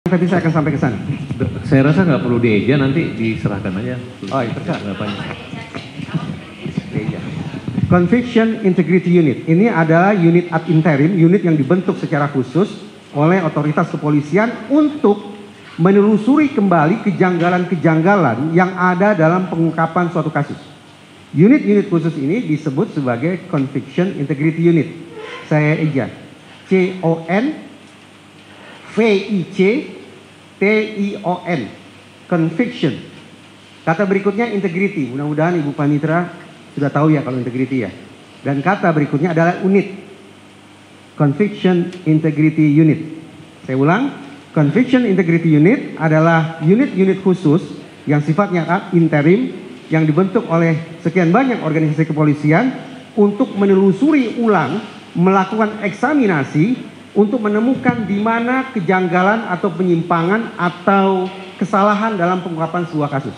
Tapi saya akan sampai ke sana. Saya rasa nggak perlu dieja, nanti diserahkan aja. Oh, iya, terserah. Nggak banyak. Conviction Integrity Unit. Ini adalah unit ad interim, unit yang dibentuk secara khusus oleh otoritas kepolisian untuk menelusuri kembali kejanggalan-kejanggalan yang ada dalam pengungkapan suatu kasus. Unit-unit khusus ini disebut sebagai Conviction Integrity Unit. Saya eja. CONVICTION. Conviction. Kata berikutnya integrity. Mudah-mudahan Ibu Panitra sudah tahu ya kalau integrity ya. Dan kata berikutnya adalah unit. Conviction Integrity Unit. Saya ulang. Conviction Integrity Unit adalah unit-unit khusus yang sifatnya interim yang dibentuk oleh sekian banyak organisasi kepolisian untuk menelusuri ulang, melakukan eksaminasi untuk menemukan di mana kejanggalan atau penyimpangan atau kesalahan dalam pengungkapan sebuah kasus.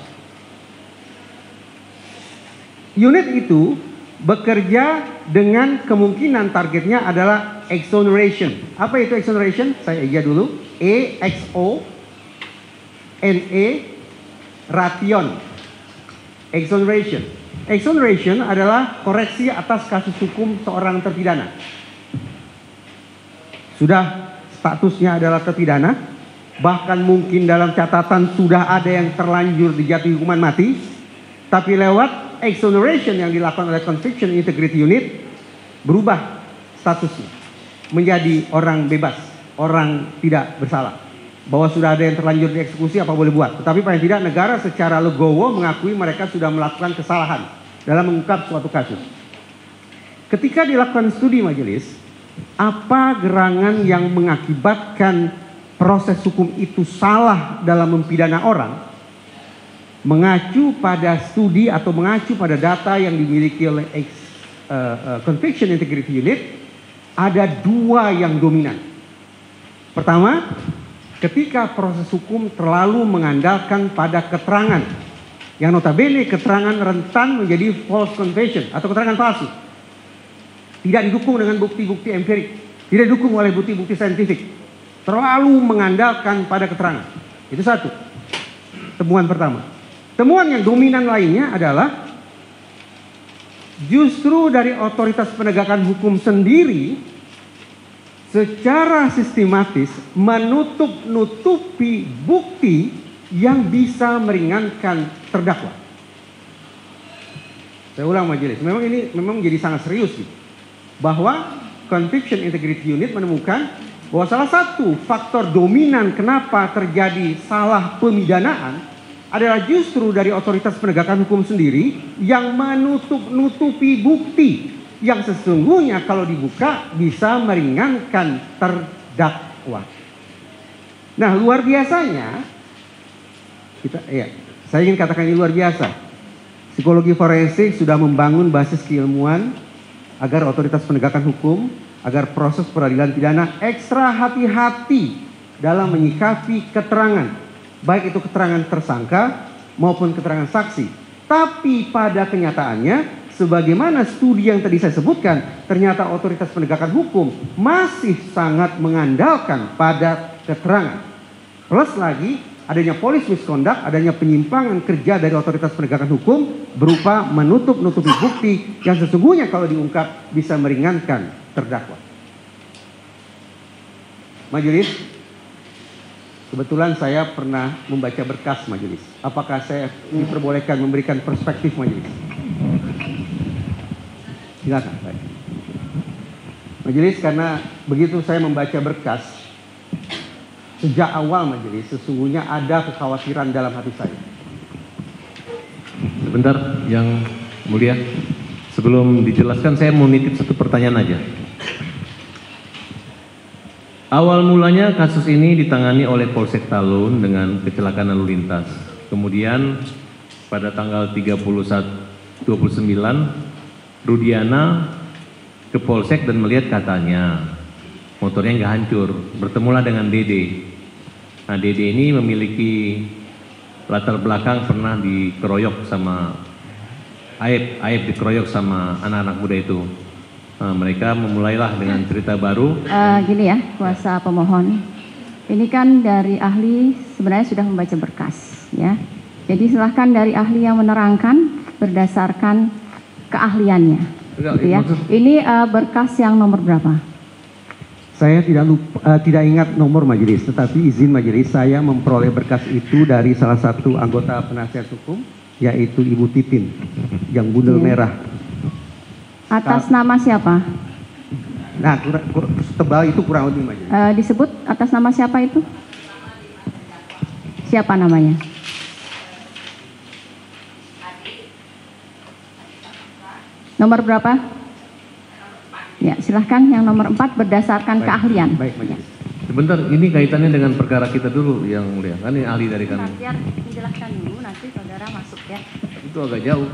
Unit itu bekerja dengan kemungkinan targetnya adalah exoneration. Apa itu exoneration? Saya eja dulu. EXONE ration. Exoneration. Exoneration adalah koreksi atas kasus hukum seorang terpidana. Sudah statusnya adalah terpidana, bahkan mungkin dalam catatan sudah ada yang terlanjur dijatuhi hukuman mati, tapi lewat exoneration yang dilakukan oleh Conviction Integrity Unit berubah statusnya menjadi orang bebas, orang tidak bersalah. Bahwa sudah ada yang terlanjur dieksekusi apa boleh buat. Tetapi paling tidak negara secara legowo mengakui mereka sudah melakukan kesalahan dalam mengungkap suatu kasus. Ketika dilakukan studi majelis, apa gerangan yang mengakibatkan proses hukum itu salah dalam mempidana orang? Mengacu pada studi atau mengacu pada data yang dimiliki oleh Conviction Integrity Unit, ada dua yang dominan. Pertama, ketika proses hukum terlalu mengandalkan pada keterangan yang notabene keterangan rentan menjadi false confession atau keterangan palsu, tidak didukung dengan bukti-bukti empirik, tidak didukung oleh bukti-bukti saintifik, terlalu mengandalkan pada keterangan. Itu satu, temuan pertama. Temuan yang dominan lainnya adalah justru dari otoritas penegakan hukum sendiri secara sistematis menutup-nutupi bukti yang bisa meringankan terdakwa. Saya ulang majelis, memang ini menjadi sangat serius nih. Bahwa Conviction Integrity Unit menemukan bahwa salah satu faktor dominan kenapa terjadi salah pemidanaan adalah justru dari otoritas penegakan hukum sendiri yang menutup-nutupi bukti yang sesungguhnya kalau dibuka bisa meringankan terdakwa. Nah, luar biasanya saya ingin katakan ini luar biasa. Psikologi forensik sudah membangun basis keilmuan agar otoritas penegakan hukum, agar proses peradilan pidana ekstra hati-hati dalam menyikapi keterangan, baik itu keterangan tersangka maupun keterangan saksi. Tapi pada kenyataannya, sebagaimana studi yang tadi saya sebutkan, ternyata otoritas penegakan hukum masih sangat mengandalkan pada keterangan. Plus lagi, adanya police misconduct, adanya penyimpangan kerja dari otoritas penegakan hukum berupa menutup-nutupi bukti yang sesungguhnya kalau diungkap bisa meringankan terdakwa. Majelis, kebetulan saya pernah membaca berkas majelis. Apakah saya diperbolehkan memberikan perspektif majelis? Silakan. Baik. Majelis, karena begitu saya membaca berkas, sejak awal majelis sesungguhnya ada kekhawatiran dalam hati saya. Sebentar, yang mulia. Sebelum dijelaskan, saya mau nitip satu pertanyaan aja. Awal mulanya kasus ini ditangani oleh Polsek Talun dengan kecelakaan lalu lintas. Kemudian pada tanggal 29 Rudiana ke Polsek dan melihat katanya motornya nggak hancur. Bertemulah dengan Dede. Nah, Dede ini memiliki latar belakang pernah dikeroyok sama Aib dikeroyok sama anak-anak muda itu. Nah, mereka memulailah dengan cerita baru. Gini ya, kuasa pemohon. ini kan dari ahli sebenarnya sudah membaca berkas, ya. Jadi silahkan dari ahli yang menerangkan berdasarkan keahliannya. Gitu ya. Ini berkas yang nomor berapa? Saya tidak ingat nomor majelis, tetapi izin majelis saya memperoleh berkas itu dari salah satu anggota penasihat hukum, yaitu Ibu Titin, yang bundel merah. Atas nama siapa? Nah, tebal itu kurang lebih majelis. Disebut atas nama siapa itu? Siapa namanya? Nomor berapa? Ya, silahkan yang nomor 4 berdasarkan keahlian. Baik, majelis. Sebentar, ini kaitannya dengan perkara kita dulu yang mulia. Kan ini ahli dari kami. Biar menjelaskan dulu, nanti saudara masuk ya. Itu agak jauh.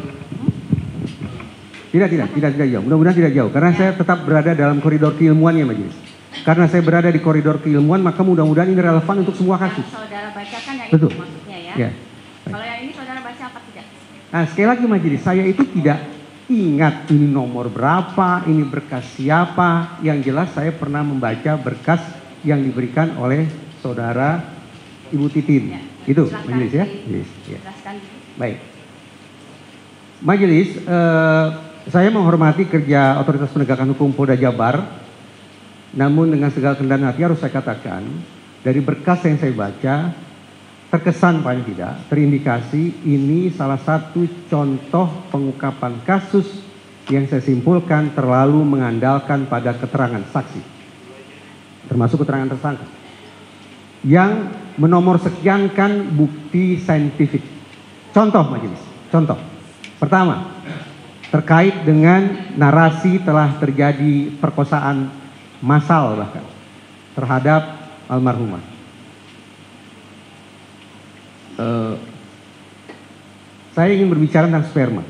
Tidak jauh. Mudah-mudahan tidak jauh. Karena saya tetap berada dalam koridor keilmuannya majelis. Karena saya berada di koridor keilmuan, maka mudah-mudahan ini relevan untuk semua kasus. Saudara bacakan yang Betul. itu maksudnya ya. Ya. Kalau yang ini saudara baca apa tidak? Nah, sekali lagi majelis, saya itu tidak ingat ini nomor berapa, ini berkas siapa. Yang jelas saya pernah membaca berkas yang diberikan oleh saudara Ibu Titin. Ya. Itu Silakan majelis ya. Yes, ya. Jelaskan. Baik. Majelis, saya menghormati kerja Otoritas Penegakan Hukum Polda Jabar. Namun dengan segala kerendahan hati harus saya katakan, dari berkas yang saya baca, terkesan paling tidak, terindikasi ini salah satu contoh pengungkapan kasus yang saya simpulkan terlalu mengandalkan pada keterangan saksi, termasuk keterangan tersangka, yang menomor sekiankan bukti saintifik. Contoh majelis, contoh. Pertama, terkait dengan narasi telah terjadi perkosaan massal bahkan terhadap almarhumah. Saya ingin berbicara tentang sperma,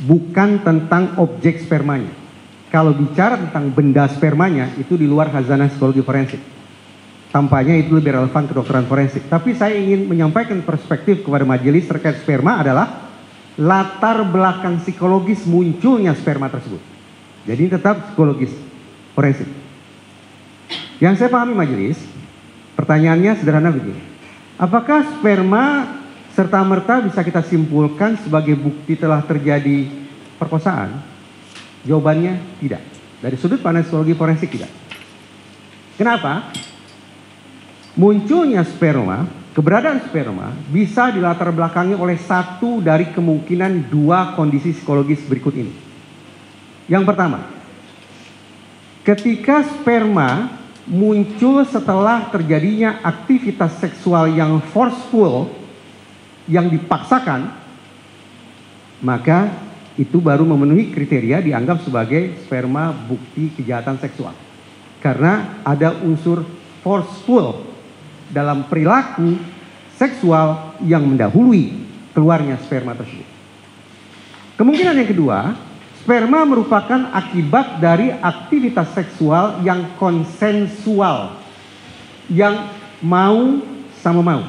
bukan tentang objek spermanya. Kalau bicara tentang benda spermanya, itu di luar khazanah psikologi forensik. Tampaknya itu lebih relevan kedokteran forensik. Tapi saya ingin menyampaikan perspektif kepada majelis terkait sperma adalah latar belakang psikologis munculnya sperma tersebut. Jadi tetap psikologis forensik. Yang saya pahami majelis, pertanyaannya sederhana begini. Apakah sperma serta-merta bisa kita simpulkan sebagai bukti telah terjadi perkosaan? Jawabannya tidak. Dari sudut pandang psikologi forensik tidak. Kenapa? Munculnya sperma, keberadaan sperma bisa dilatar belakangi oleh satu dari kemungkinan dua kondisi psikologis berikut ini. Yang pertama, ketika sperma muncul setelah terjadinya aktivitas seksual yang forceful, yang dipaksakan, maka itu baru memenuhi kriteria dianggap sebagai sperma bukti kejahatan seksual. Karena ada unsur forceful dalam perilaku seksual yang mendahului keluarnya sperma tersebut. Kemungkinan yang kedua, sperma merupakan akibat dari aktivitas seksual yang konsensual, yang mau sama mau.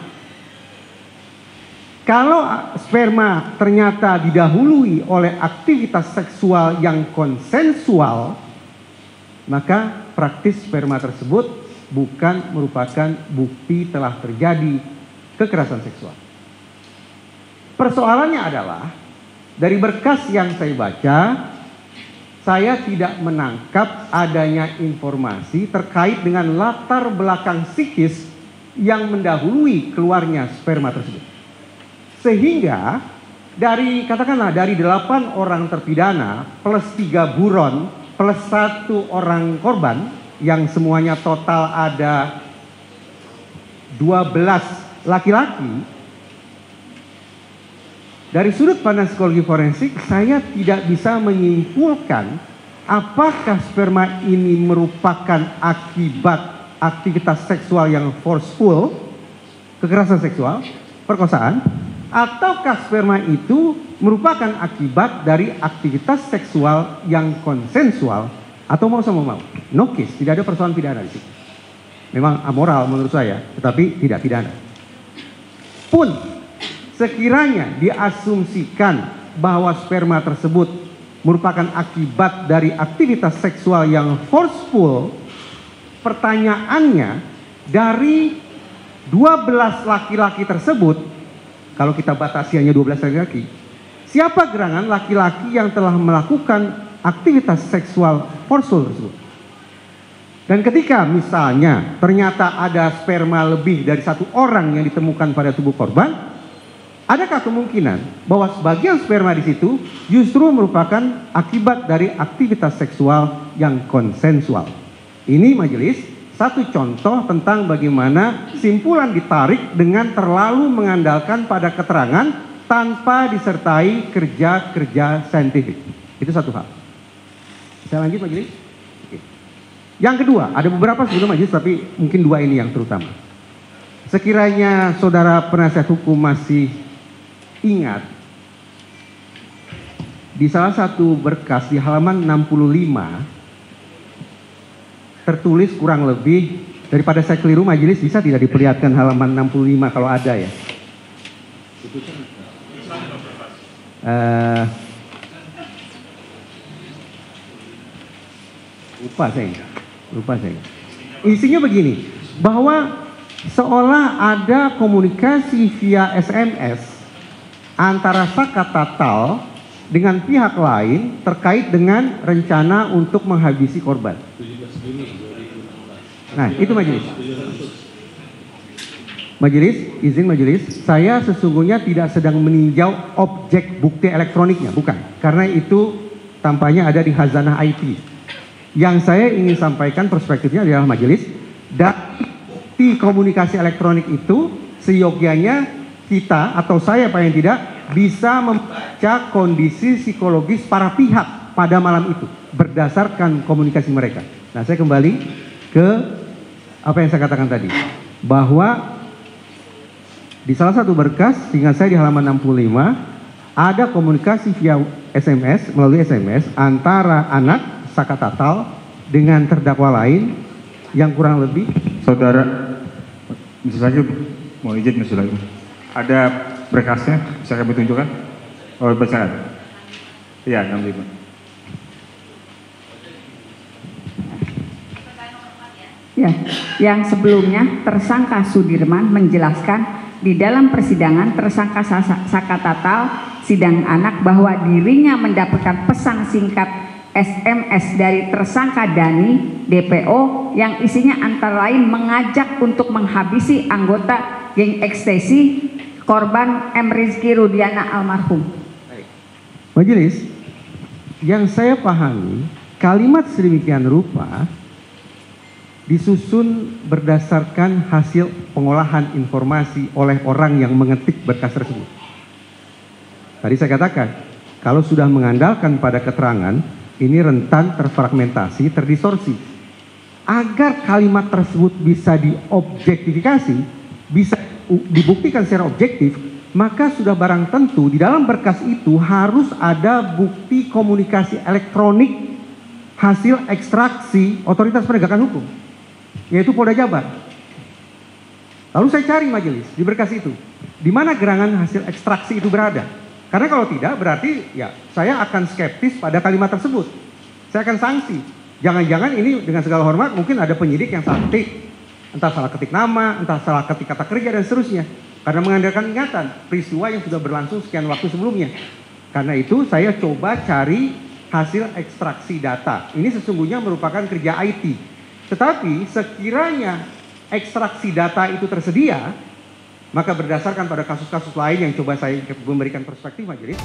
Kalau sperma ternyata didahului oleh aktivitas seksual yang konsensual, maka praktis sperma tersebut bukan merupakan bukti telah terjadi kekerasan seksual. Persoalannya adalah, dari berkas yang saya baca, saya tidak menangkap adanya informasi terkait dengan latar belakang psikis yang mendahului keluarnya sperma tersebut. Sehingga dari katakanlah dari 8 orang terpidana plus 3 buron plus 1 orang korban yang semuanya total ada 12 laki-laki. Dari sudut pandang psikologi forensik, saya tidak bisa menyimpulkan apakah sperma ini merupakan akibat aktivitas seksual yang forceful, kekerasan seksual, perkosaan, ataukah sperma itu merupakan akibat dari aktivitas seksual yang konsensual atau mau sama mau. No case, tidak ada persoalan pidana di situ. Memang amoral menurut saya, tetapi tidak pidana. Pun sekiranya diasumsikan bahwa sperma tersebut merupakan akibat dari aktivitas seksual yang forceful, pertanyaannya dari 12 laki-laki tersebut, kalau kita batasi hanya 12 laki-laki, siapa gerangan laki-laki yang telah melakukan aktivitas seksual forsul tersebut? Dan ketika misalnya ternyata ada sperma lebih dari 1 orang yang ditemukan pada tubuh korban, adakah kemungkinan bahwa sebagian sperma di situ justru merupakan akibat dari aktivitas seksual yang konsensual? Ini majelis satu contoh tentang bagaimana simpulan ditarik dengan terlalu mengandalkan pada keterangan tanpa disertai kerja-kerja saintifik. Itu satu hal. Saya lanjut majelis. Yang kedua, ada beberapa sebelum majelis tapi mungkin 2 ini yang terutama. Sekiranya saudara penasihat hukum masih ingat, di salah satu berkas di halaman 65 tertulis kurang lebih, daripada saya keliru majelis bisa tidak diperlihatkan halaman 65 kalau ada ya. Lupa saya. Isinya begini, bahwa seolah ada komunikasi via SMS antara Saka Tatal dengan pihak lain terkait dengan rencana untuk menghabisi korban. Nah, itu majelis. Izin majelis, saya sesungguhnya tidak sedang meninjau objek bukti elektroniknya, bukan. Karena itu tampaknya ada di khazanah IT. Yang saya ingin sampaikan perspektifnya adalah majelis, dari komunikasi elektronik itu seyogyanya kita atau saya paling tidak bisa membaca kondisi psikologis para pihak pada malam itu berdasarkan komunikasi mereka. Nah, saya kembali ke apa yang saya katakan tadi, bahwa di salah satu berkas sehingga saya di halaman 65 ada komunikasi via SMS, melalui SMS antara anak Saka Tatal dengan terdakwa lain yang kurang lebih. Saudara, bisa saja mau izin masih lagi. Ada berkasnya, bisa kami tunjukkan? Oh, bacakan. Iya, 65. Ya, yang sebelumnya tersangka Sudirman menjelaskan di dalam persidangan tersangka Saka Tatal sidang anak bahwa dirinya mendapatkan pesan singkat SMS dari tersangka Dani DPO yang isinya antara lain mengajak untuk menghabisi anggota geng ekstasi korban M. Rizky Rudiana almarhum. Majelis, yang saya pahami kalimat sedemikian rupa disusun berdasarkan hasil pengolahan informasi oleh orang yang mengetik berkas tersebut. Tadi saya katakan, kalau sudah mengandalkan pada keterangan, ini rentan terfragmentasi, terdistorsi. Agar kalimat tersebut bisa diobjektifikasi, bisa dibuktikan secara objektif, maka sudah barang tentu di dalam berkas itu harus ada bukti komunikasi elektronik hasil ekstraksi otoritas penegakan hukum, yaitu Polda Jabar. Lalu saya cari majelis di berkas itu, di mana gerangan hasil ekstraksi itu berada. Karena kalau tidak berarti ya saya akan skeptis pada kalimat tersebut. Saya akan sanksi. Jangan-jangan ini dengan segala hormat mungkin ada penyidik yang salah ketik. Entah salah ketik nama, entah salah ketik kata kerja dan seterusnya. Karena mengandalkan ingatan peristiwa yang sudah berlangsung sekian waktu sebelumnya. Karena itu saya coba cari hasil ekstraksi data. Ini sesungguhnya merupakan kerja IT. Tetapi sekiranya ekstraksi data itu tersedia, maka berdasarkan pada kasus-kasus lain yang coba saya memberikan perspektif majelis.